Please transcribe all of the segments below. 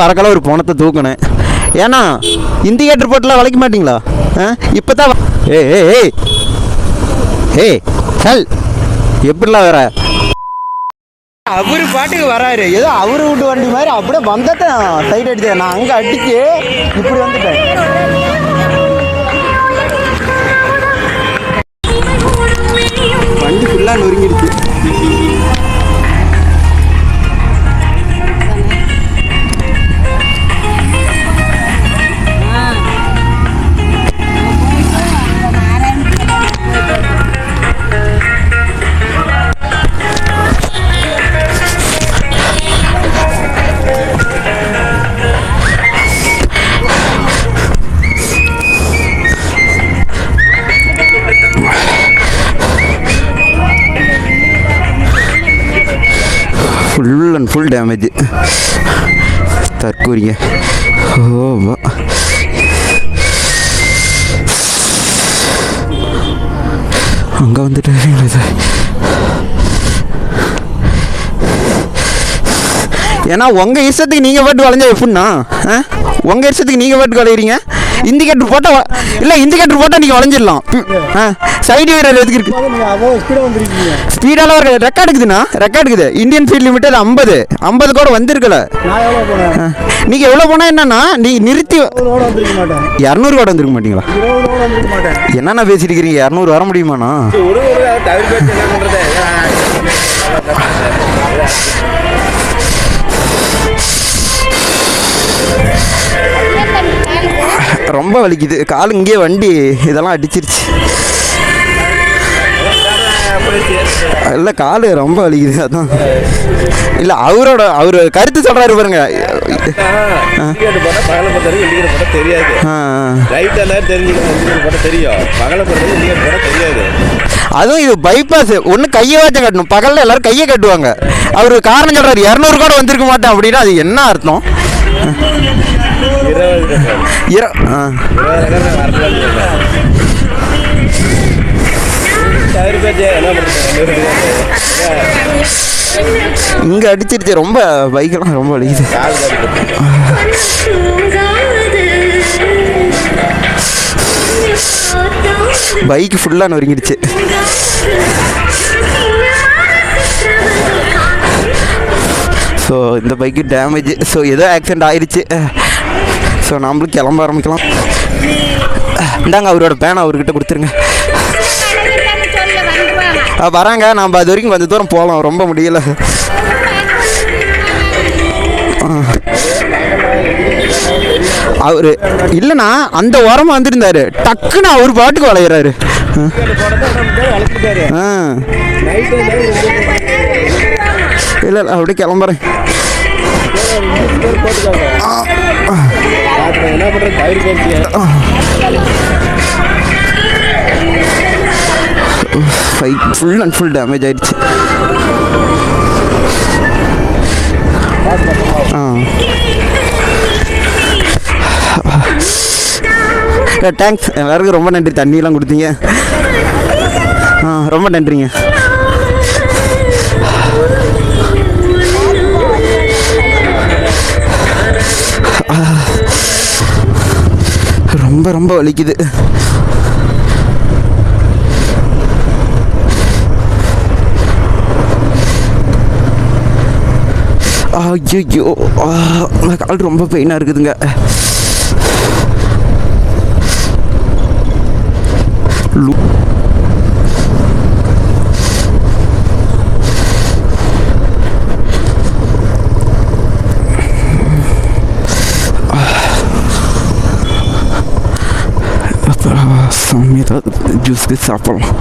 வரக்கால ஒரு போனத்தை தூக்கணும். ஏன்னா இண்டிகேட்டர் போட்டுலாம் வளைக்க மாட்டிங்களா? இப்போ தான் ஏய் சல் எப்படிலாம் வர அவரு பாட்டுக்கு வராரு. ஏதோ அவரு விட்டு வண்டி மாதிரி அப்படியே வந்துட்டேன். சைட் அடிச்சேன் நான் அங்கே அடிச்சு இப்படி வந்துட்டேன். வண்டி ஃபுல்லாக நொறுங்கிடுச்சு. Full and full damage. தற்கூரிங்க. ஓ அங்கே வந்துட்டு சார். ஏன்னா உங்கள் இஷ்டத்துக்கு நீங்கள் பாட்டு வளைஞ்சா எப்படின்னா உங்கள் இஷ்டத்துக்கு நீங்கள் பாட்டு வளையிறீங்க. இண்டிகேட்டர் போட்டால் இல்லை, இண்டிகேட்டர் போட்டால் நீங்கள் வளைஞ்சிடலாம். சைடு வீரர் எதுக்கு இருக்கு? ஸ்பீடாலாம் ஒரு ரெக்கார்டு இருக்குதுண்ணா. ரெக்கார்டு இருக்குது. இந்தியன் ஸ்பீட் லிமிட்டட் 50 கூட வந்திருக்கல. நீங்கள் எவ்வளோ போனால் என்னன்னா நீங்கள் நிறுத்தி 200 கூட வந்துருக்க மாட்டீங்களா? என்னண்ணா பேசிட்டு இருக்கிறீங்க? 200 வர முடியுமாண்ணா? ரொம்ப வலிக்குது காலு. இங்கே வண்டி இதெல்லாம் அடிச்சிருச்சு. இல்லை காலு ரொம்ப வலிக்குது. அதான் இல்லை அவர் கருத்து சொல்கிறாரு பாருங்க. அதுவும் இது பைபாஸ் ஒன்று கையை வச்சு கட்டணும். பகலில் எல்லாரும் கையை கட்டுவாங்க. அவர் காரணம் சொல்கிறாரு 200 கூட வந்திருக்க மாட்டேன் அப்படின்னா அது என்ன அர்த்தம்? இங்க அடிச்சிருச்சு. ரொம்ப பைக்கெல்லாம் ரொம்ப வலிக்குது. பைக் ஃபுல்லாக நொறுங்கிடுச்சு. ஸோ இந்த பைக்கு டேமேஜ். ஸோ ஏதோ ஆக்சிடெண்ட் ஆயிடுச்சு. ஸோ நம்மளும் கிளம்ப ஆரம்பிக்கலாம். இந்தாங்க அவரோட பேனை அவர்கிட்ட கொடுத்துருங்க. வராங்க. நம்ம அது வரைக்கும் கொஞ்சம் தூரம் போகலாம். ரொம்ப முடியல. அவரு இல்லைண்ணா அந்த ஓரமாக வந்திருந்தாரு. டக்குன்னு அவர் பாட்டுக்கு வளையிறாரு. இல்லை அப்படியே கிளம்புறேன். ஃபுல் அண்ட் ஃபுல் டேமேஜ் ஆயிடுச்சு. தேங்க்ஸ். எல்லாருக்கும் ரொம்ப நன்றி. தண்ணியெல்லாம் கொடுத்தீங்க. ரொம்ப நன்றிங்க. ரொம்ப ரொம்ப வலிக்குது. ஐயோ கால் ரொம்ப பெயினாக இருக்குதுங்க. சாமி ஏதாவது ஜூஸ்க்கு சாப்பிடலாம்.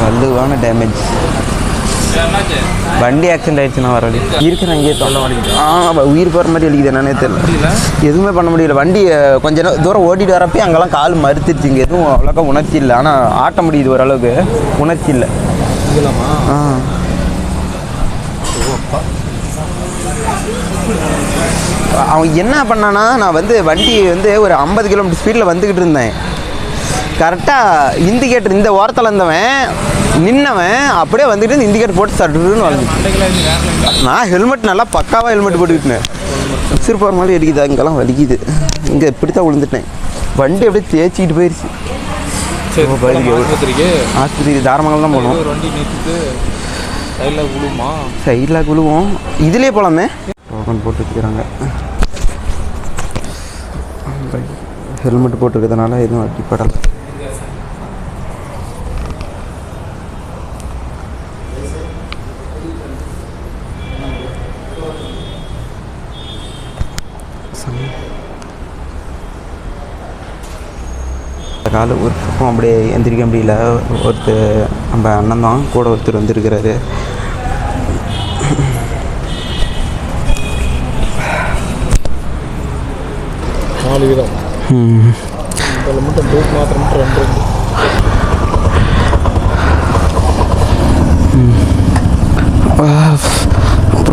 வலுவான டேமேஜ். வண்டி ஆக்சிடென்ட் ஆயிடுச்சுன்னா வரடி இருக்கிறேன். இங்கே உயிர் போகிற மாதிரி அடிக்குது. என்னன்னே தெரியல. எதுவுமே பண்ண முடியல. வண்டி கொஞ்சம் தூரம் ஓட்டிகிட்டு வரப்பே அங்கெல்லாம் கால் மறுத்துருச்சு. இங்கே எதுவும் அவ்வளோக்கா உணர்ச்சி இல்லை. ஆனால் ஆட்ட முடியுது ஓரளவுக்கு. உணர்ச்சி இல்லை. அவன் என்ன பண்ணானா, நான் வந்து வண்டி வந்து ஒரு 50 கிலோமீட்டர் ஸ்பீடில் வந்துக்கிட்டு இருந்தேன். கரெக்டாக இண்டிகேட்டர் இந்த ஓரத்தில் இருந்தவன் நின்னவன் அப்படியே வந்துட்டு இண்டிகேட்டர் போட்டு சட்டுன்னு வளைஞ்சு. நான் ஹெல்மெட் நல்லா பக்காவாக ஹெல்மெட் போட்டுக்கிட்டேன். சிறு போகிற மாதிரி அடிக்குது, இங்கெல்லாம் வலிக்குது. இங்கே இப்படித்தான் விழுந்துட்டேன். வண்டி அப்படியே தேய்ச்சிக்கிட்டு போயிடுச்சு. ஆஸ்பத்திரி தாராமங்கலம் தான் போகணும். சைடில் விழுவோம். இதுலேயே போகலாமே. டோக்கன் போட்டு வச்சுக்கிறாங்க. ஹெல்மெட் போட்டுருக்கிறதுனால எதுவும் அடிப்படலை. காலை ஒரு பக்கம் அப்படியே எந்திரிக்க முடியல. ஒருத்தர் நம்ம அண்ணன் தான் கூட ஒருத்தர் வந்துருக்கிறாரு.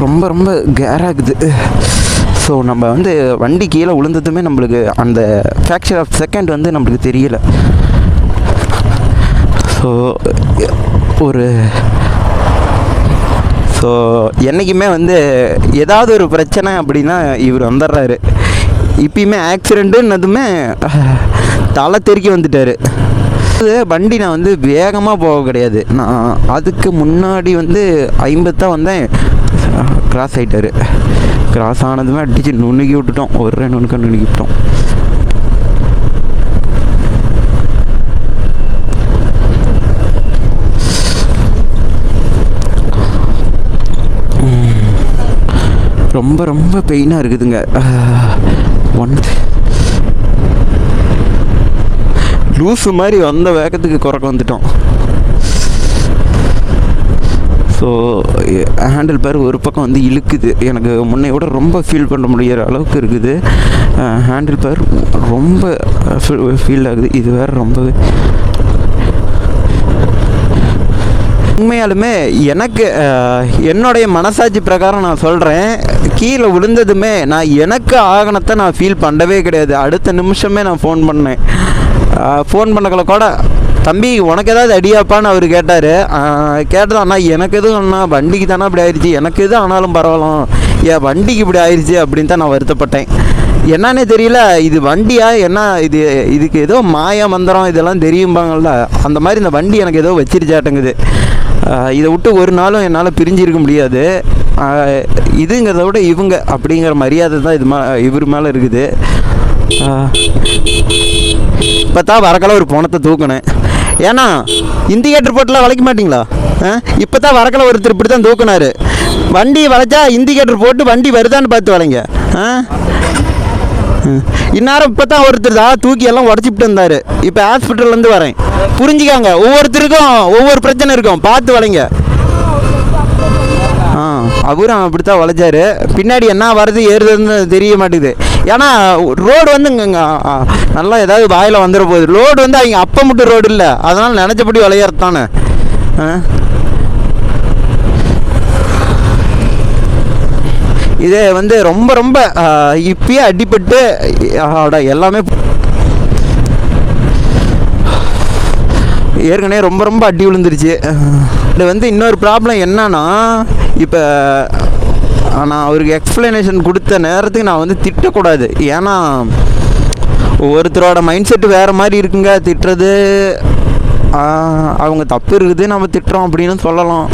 ரொம்ப ரொம்ப கேராகுது. ஸோ நம்ம வந்து வண்டி கீழே விழுந்ததுமே நம்மளுக்கு அந்த ஃப்ராக்சர் ஆஃப் செகண்ட் வந்து நம்மளுக்கு தெரியல. ஸோ என்றைக்குமே வந்து ஏதாவது ஒரு பிரச்சனை அப்படின்னா இவர் வந்துடுறாரு. இப்பயுமே ஆக்சிடெண்ட்டுன்னதுமே தலை தெறிக்க வந்துட்டார். வண்டி நான் வந்து வேகமாக போக கிடையாது. நான் அதுக்கு முன்னாடி வந்து 50 தான் வந்தேன். கிராஸ் ஆகிட்டார். கிராஸ் ஆனதுமே அடித்து நுணுக்கி விட்டுட்டோம். ஒரு நுணுக்க நுணுக்கி விட்டோம். ரொம்ப ரொம்ப பெயினாக இருக்குதுங்க. லூஸு மாதிரி வந்த வேகத்துக்கு குறைக்க வந்துட்டோம். ஸோ ஹேண்டில் பேர் ஒரு பக்கம் வந்து இழுக்குது. எனக்கு முன்னையோட ரொம்ப ஃபீல் பண்ண முடிகிற அளவுக்கு இருக்குது. ஹேண்டில் பேர் ரொம்ப ஃபீல் ஆகுது. இது வேறு ரொம்பவே உண்மையாலுமே எனக்கு என்னுடைய மனசாட்சி பிரகாரம் நான் சொல்கிறேன், கீழே விழுந்ததுமே நான் எனக்கு ஆகணத்தை நான் ஃபீல் பண்ணவே கிடையாது. அடுத்த நிமிஷமே நான் ஃபோன் பண்ணேன். ஃபோன் பண்ணக்கல கூட, தம்பி உனக்கு ஏதாவது அடியாப்பான்னு அவர் கேட்டார். கேட்டதான், அண்ணா எனக்கு எதுவும் அண்ணா வண்டிக்கு தானே அப்படி ஆயிடுச்சு, எனக்கு எதுவும் ஆனாலும் பரவாயில்லாம், ஏன் வண்டிக்கு இப்படி ஆயிடுச்சு அப்படின்னு தான் நான் வருத்தப்பட்டேன். என்னன்னே தெரியல, இது வண்டியா என்ன, இதுக்கு ஏதோ மாயா மந்திரம் இதெல்லாம் தெரியும்பாங்கள்ல, அந்த மாதிரி இந்த வண்டி எனக்கு ஏதோ வச்சிருச்சாட்டங்குது. இதை விட்டு ஒரு நாளும் என்னால் பிரிஞ்சிருக்க முடியாது. இதுங்கிறத விட இவங்க அப்படிங்கிற மரியாதை தான் இவர் மேலே இருக்குது. இப்போ தான் வரக்கெல்லாம் ஒரு பணத்தை தூக்கினேன். ஏன்னா இண்டிகேட்டர் போட்டுலாம் வளைக்க மாட்டிங்களா? இப்போ தான் வரக்கெல்லாம் ஒருத்தர் இப்படி தான் தூக்குனார். வண்டி வளைச்சா இண்டிகேட்டர் போட்டு வண்டி வருதான்னு பார்த்து வளைங்க. இந்நேரம் இப்போ தான் ஒருத்தர் தான் தூக்கி எல்லாம் உடச்சிட்டு இருந்தார். இப்போ ஹாஸ்பிட்டல்லேருந்து வரேன். புரிஞ்சுக்காங்க, ஒவ்வொருத்தருக்கும் ஒவ்வொரு பிரச்சனை இருக்கும், பார்த்து வளைங்க. அவரும் அப்படித்தான் வளைச்சாரு. பின்னாடி என்ன வருது ஏறுதுன்னு தெரிய மாட்டேங்குது. ஏன்னா ரோடு வந்து இங்கே நல்லா ஏதாவது வாயில் வந்துட போகுது. ரோடு வந்து அவங்க அப்போ மட்டும் ரோடு இல்லை, அதனால் நினச்சபடி விளையாடுத்தானே. இதே வந்து ரொம்ப ரொம்ப இப்பயே அடிபட்டு எல்லாமே ஏற்கனவே ரொம்ப ரொம்ப அடி விழுந்துருச்சு. இது வந்து இன்னொரு ப்ராப்ளம் என்னன்னா, இப்போ நான் அவருக்கு எக்ஸ்ப்ளனேஷன் கொடுத்த நேரத்துக்கு நான் வந்து திட்டக்கூடாது. ஏன்னா ஒவ்வொருத்தரோட மைண்ட் செட்டு வேறு மாதிரி இருக்குங்க. திட்டுறது அவங்க தப்பு இருக்குது, நம்ம திட்டுறோம் அப்படின்னு சொல்லலாம்.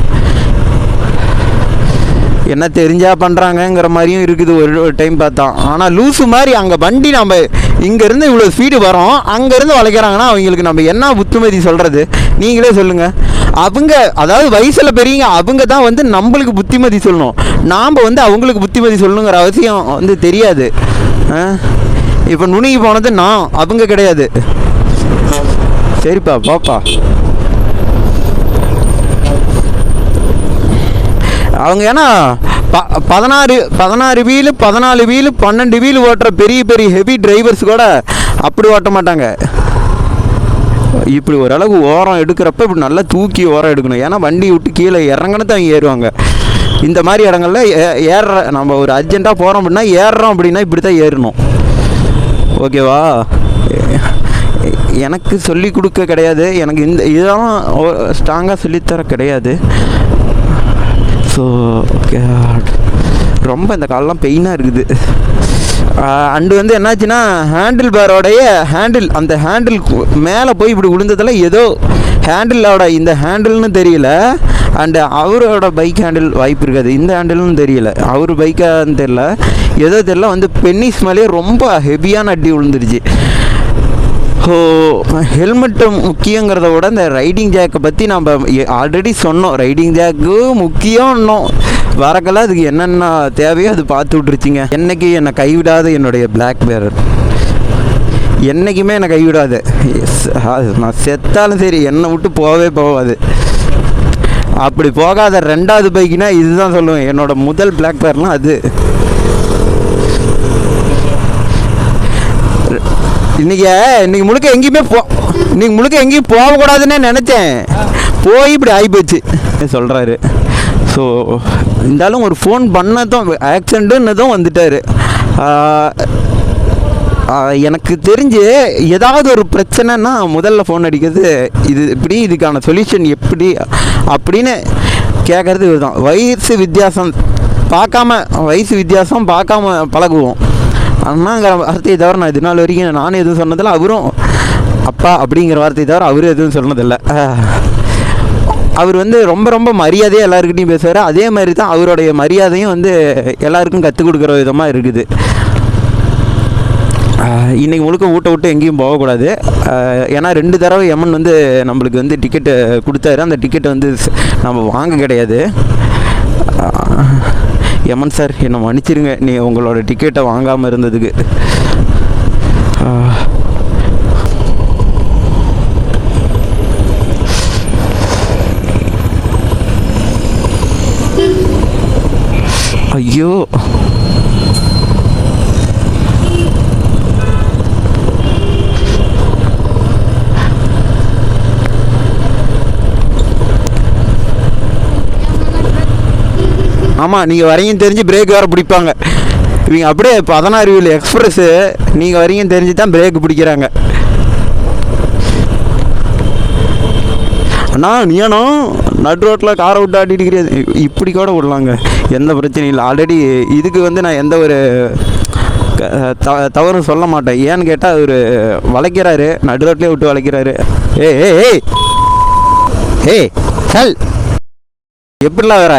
என்ன தெரிஞ்சா பண்ணுறாங்கங்கிற மாதிரியும் இருக்குது ஒரு டைம் பார்த்தா. ஆனால் லூஸு மாதிரி அங்கே வண்டி நம்ம இங்கேருந்து இவ்வளோ ஸ்பீடு வரோம், அங்கேருந்து வளைக்கிறாங்கன்னா அவங்களுக்கு நம்ம என்ன புத்திமதி சொல்கிறது? நீங்களே சொல்லுங்கள். அவங்க அதாவது வயசில் பெரியவங்க, அவங்க தான் வந்து நம்மளுக்கு புத்திமதி சொல்லணும். நாம் வந்து அவங்களுக்கு புத்திமதி சொல்லணுங்கிற அவசியம் வந்து தெரியாது. இப்போ நுணுகி போனது நான், அவங்க கிடையாது. சரிப்பா பாப்பா. அவங்க ஏன்னா 16 வீலு 14 வீலு 12 வீலு ஓட்டுற பெரிய பெரிய ஹெவி டிரைவர்ஸ் கூட அப்படி ஓட்ட மாட்டாங்க. இப்படி ஓரளவு ஓரம் எடுக்கிறப்ப இப்படி நல்லா தூக்கி ஓரம் எடுக்கணும். ஏன்னா வண்டி விட்டு கீழே இறங்கணும் தான் ஏறுவாங்க. இந்த மாதிரி இடங்கள்ல ஏறுற நம்ம ஒரு அர்ஜென்ட்டாக போகிறோம் அப்படின்னா ஏறுறோம் அப்படின்னா இப்படி தான் ஏறணும். ஓகேவா? எனக்கு சொல்லி கொடுக்க கிடையாது, எனக்கு இந்த இதெல்லாம் ஸ்ட்ராங்காக சொல்லித்தர கிடையாது. ஸோ ஓகே, ரொம்ப இந்த காலெலாம் பெயினாக இருக்குது. அண்டு வந்து என்னாச்சுன்னா ஹேண்டில் பாரோடைய அந்த ஹேண்டில் மேலே போய் இப்படி விழுந்ததில் ஏதோ ஹேண்டிலோட இந்த ஹேண்டில்னு தெரியல, அண்டு அவரோட பைக் ஹேண்டில் வாய்ப்பு இருக்காது, இந்த ஹேண்டில்னு தெரியல, அவர் பைக்கான்னு தெரியல, ஏதோ தெரியல வந்து பென்னிஸ் மேலேயே ரொம்ப ஹெவியான அடி விழுந்துருச்சு. ஸோ ஹெல்மெட்டு முக்கியங்கிறத விட இந்த ரைடிங் ஜாக்கை பற்றி நம்ம ஆல்ரெடி சொன்னோம். ரைடிங் ஜாக்கு முக்கியம், இன்னும் வரக்கெல்லாம் அதுக்கு என்னென்ன தேவையோ அது பார்த்து விட்ருச்சிங்க. என்றைக்கு என்னை கைவிடாத என்னுடைய பிளாக் பேரர், என்றைக்குமே என்னை கைவிடாது. நான் செத்தாலும் சரி என்னை விட்டு போகவே போகாது. அப்படி போகாத ரெண்டாவது பைக்குனா இதுதான் சொல்லுவேன். என்னோட முதல் பிளாக் பேர்லாம் அது. இன்னைக்கு முழுக்க எங்கேயும் போகக்கூடாதுன்னே நினச்சேன், போய் இப்படி ஆகிப்போச்சு சொல்கிறாரு. ஸோ இருந்தாலும் ஒரு ஃபோன் பண்ணதும் ஆக்சிடென்ட்டுன்னதும் வந்துட்டார். எனக்கு தெரிஞ்சு ஏதாவது ஒரு பிரச்சனைன்னா முதல்ல ஃபோன் அடிக்கிறது இது. இப்படி இதுக்கான சொல்யூஷன் எப்படி அப்படின்னு கேட்குறது இதுதான். வயசு வித்தியாசம் பார்க்காம பழகுவோம். அண்ணாங்கிற வார்த்தையை தவிர நான் இது நாள் வரைக்கும் நானும் எதுவும் சொன்னதில்லை, அவரும் அப்பா அப்படிங்கிற வார்த்தையை தவிர அவரும் எதுவும் சொன்னதில்லை. அவர் வந்து ரொம்ப ரொம்ப மரியாதையாக எல்லாருக்கிட்டையும் பேசுவார். அதே மாதிரி தான் அவருடைய மரியாதையும் வந்து எல்லாருக்கும் கற்றுக் கொடுக்குற விதமாக இருக்குது. இன்றைக்கி முழுக்க ஊட்ட விட்டு எங்கேயும் போகக்கூடாது. ஏன்னா 2 தடவை எமன் வந்து நம்மளுக்கு வந்து டிக்கெட்டு கொடுத்தாரு. அந்த டிக்கெட்டை வந்து நம்ம வாங்க கிடையாது. எமன் சார் என்னை மன்னிச்சிருங்க, நீ உங்களோட டிக்கெட்டை வாங்காமல் இருந்ததுக்கு. ஐயோ, ஆமாம், நீங்கள் வரீங்கன்னு தெரிஞ்சு பிரேக் வேறு பிடிப்பாங்க இவங்க. அப்படியே 16 வீல் எக்ஸ்பிரஸ்ஸு நீங்கள் வரீங்கன்னு தெரிஞ்சு தான் பிரேக் பிடிக்கிறாங்க. அண்ணா நீனோ நடு ரோட்டில் காரை விட்டு ஆட்டிட்டு இருக்கிறது, இப்படி கூட விடலாங்க, எந்த பிரச்சனையும் இல்லை. ஆல்ரெடி இதுக்கு வந்து நான் எந்த ஒரு தவறும் சொல்ல மாட்டேன். ஏன்னு கேட்டால் அவர் வளைக்கிறாரு, நடு ரோட்லேயே விட்டு வளைக்கிறாரு. ஏய் சல் எப்படிலாம் வேற